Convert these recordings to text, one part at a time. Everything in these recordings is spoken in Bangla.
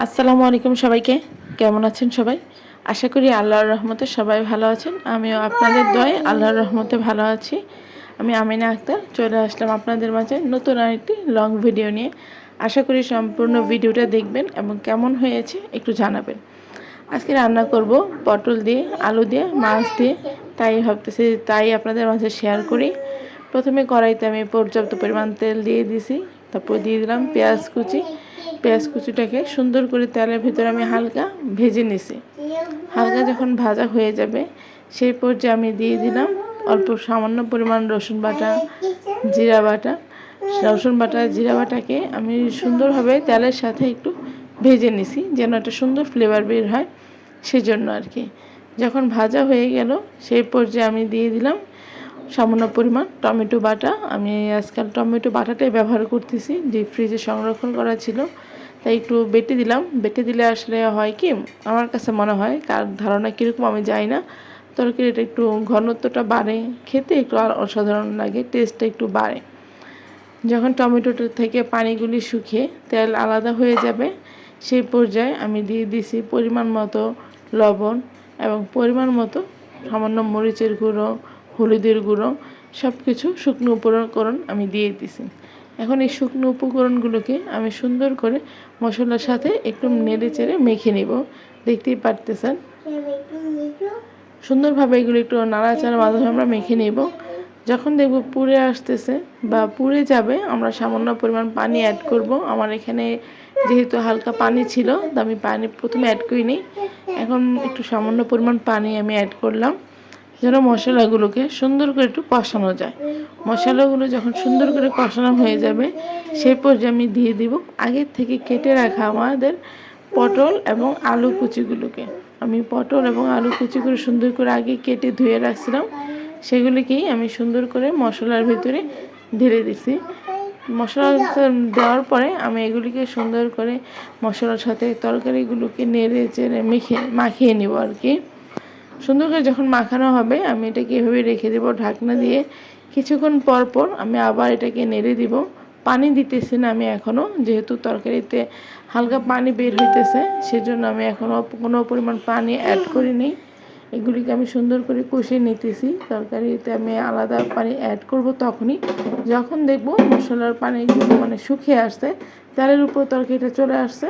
আসসালামু আলাইকুম সবাইকে। কেমন আছেন সবাই? আশা করি আল্লাহর রহমতে সবাই ভালো আছেন। আমিও আপনাদের দয়ায় আল্লাহর রহমতে ভালো আছি। আমি আমিনা আক্তার চলে আসলাম আপনাদের মাঝে নতুন আরেকটি লং ভিডিও নিয়ে। আশা করি সম্পূর্ণ ভিডিওটা দেখবেন এবং কেমন হয়েছে একটু জানাবেন। আজকে রান্না করব পটল দিয়ে, আলু দিয়ে, মাছ দিয়ে। তাই আপনাদের মাঝে শেয়ার করি। প্রথমে কড়াইতে আমি পর্যাপ্ত পরিমাণ তেল দিয়ে দিছি, তারপর দিয়ে দিলাম পেঁয়াজ কুচিটাকে সুন্দর করে তেলের ভিতরে আমি হালকা ভেজে নিছি। হালকা যখন ভাজা হয়ে যাবে সেই পর্যায়ে আমি দিয়ে দিলাম অল্প সামান্য পরিমাণ রসুন বাটা, জিরা বাটা। জিরা বাটাকে আমি সুন্দরভাবে তেলের সাথে একটু ভেজে নিছি যেন একটা সুন্দর ফ্লেভার বের হয়, সেজন্য আর কি। যখন ভাজা হয়ে গেল সেই পর্যায়ে আমি দিয়ে দিলাম সামান্য পরিমাণ টমেটো বাটা। আমি আজকাল টমেটো বাটাটাই ব্যবহার করতেছি, যে ফ্রিজে সংরক্ষণ করা ছিল, তাই একটু বেটে দিলাম। বেটে দিলে আসলে হয় কি, আমার কাছে মনে হয়, কার ধারণা কীরকম আমি জানি না, তরকারিটা একটু ঘনত্বটা বাড়ে, খেতে একটু অসাধারণ লাগে, টেস্টটা একটু বাড়ে। যখন টমেটোটা থেকে পানিগুলি শুকিয়ে তেল আলাদা হয়ে যাবে সেই পর্যায়ে আমি দিয়ে দিছি পরিমাণ মতো লবণ এবং পরিমাণ মতো সামান্য মরিচের গুঁড়ো, হলুদের গুঁড়ো, সব কিছু শুকনো উপকরণ আমি দিয়ে দিছি। এখন এই শুকনো উপকরণগুলোকে আমি সুন্দর করে মশলার সাথে একটু নেড়ে চেড়ে মেখে নিব। দেখতেই পারতেছেন সুন্দরভাবে এগুলো একটু নাড়াচাড়ার মাধ্যমে আমরা মেখে নেব। যখন দেখব পুড়ে আসতেছে বা পুড়ে যাবে, আমরা সামান্য পরিমাণ পানি অ্যাড করব। আমার এখানে যেহেতু হালকা পানি ছিল, তো আমি পানি প্রথমে অ্যাড করিনি। এখন একটু সামান্য পরিমাণ পানি আমি অ্যাড করলাম যেন মশলাগুলোকে সুন্দর করে একটু কষানো যায়। মশলাগুলো যখন সুন্দর করে কষানো হয়ে যাবে সেই পর্যায়ে আমি দিয়ে দিব আগের থেকে কেটে রাখা আমাদের পটল এবং আলু কুচিগুলোকে। আমি পটল এবং আলু কুচি করে সুন্দর করে আগে কেটে ধুয়ে রাখছিলাম, সেগুলিকেই আমি সুন্দর করে মশলার ভিতরে ঢেলে দিছি। মশলা দেওয়ার পরে আমি এগুলিকে সুন্দর করে মশলার সাথে তরকারিগুলোকে নেড়ে চেড়ে মাখিয়ে নেব আর কি। সুন্দর করে যখন মাখানো হবে আমি এটাকে এভাবে রেখে দেবো ঢাকনা দিয়ে। কিছুক্ষণ পর পর আমি আবার এটাকে নেড়ে দিব। পানি দিতেছি না আমি এখনও, যেহেতু তরকারিতে হালকা পানি বের হইতেছে, সেজন্য আমি এখনও কোনো পরিমাণ পানি অ্যাড করিনি। এগুলিকে আমি সুন্দর করে কষিয়ে নিতেছি। তরকারিতে আমি আলাদা পানি অ্যাড করব তখনই যখন দেখব মশলার পানিগুলো শুকিয়ে আসছে, তেলের উপর তরকারিটা চলে আসছে,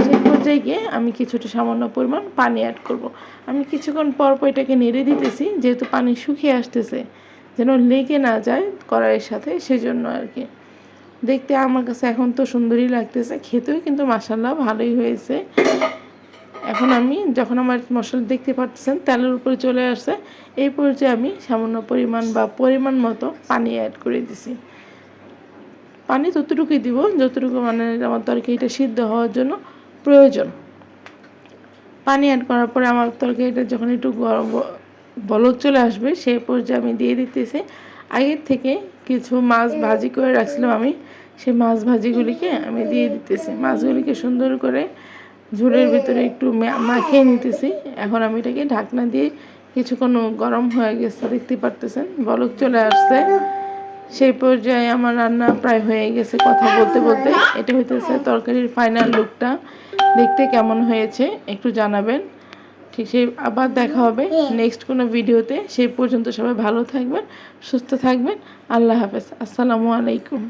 সেই পর্যায়ে গিয়ে আমি কিছুটা সামান্য পরিমাণ পানি অ্যাড করব। আমি কিছুক্ষণ পর পর এটাকে নেড়ে দিতেছি, যেহেতু পানি শুকিয়ে আসতেছে, যেন লেগে না যায় কড়াইয়ের সাথে, সেজন্য আর কি। দেখতে আমার কাছে এখন তো সুন্দরই লাগতেছে, খেতেও কিন্তু মাশাআল্লাহ ভালোই হয়েছে। এখন আমি যখন আমার মশলা দেখতে পাচ্ছেন তেলের উপরে চলে আসছে, এই পর্যায়ে আমি সামান্য পরিমাণ মতো পানি অ্যাড করে দিছি। পানি ততটুকুই দিব যতটুকু আমার তরকারিটা সিদ্ধ হওয়ার জন্য প্রয়োজন। পানি অ্যাড করার পরে আমার তরকারিটা যখন একটু বলক চলে আসবে সেই পর্যায়ে আমি দিয়ে দিতেছি আগের থেকে কিছু মাছ ভাজি করে রাখছিলাম আমি, সেই মাছ ভাজিগুলিকে আমি দিয়ে দিতেছি। মাছগুলিকে সুন্দর করে ঝোলের ভিতরে একটু মাখিয়ে নিতেছি। এখন আমি এটাকে ঢাকনা দিয়ে কিছুক্ষণ গরম হয়ে গেছে, দেখতে পারতেছেন বলক চলে আসছে। সেই পর্যায়ে আমার রান্না প্রায় হয়ে গেছে। কথা বলতে বলতে এটা হইতেছে তরকারির ফাইনাল লুকটা। দেখতে কেমন হয়েছে একটু জানাবেন। ঠিক সেই আবার দেখা হবে নেক্সট কোনো ভিডিওতে। সেই পর্যন্ত সবাই ভালো থাকবেন, সুস্থ থাকবেন। আল্লাহ হাফেজ। আসসালামু আলাইকুম।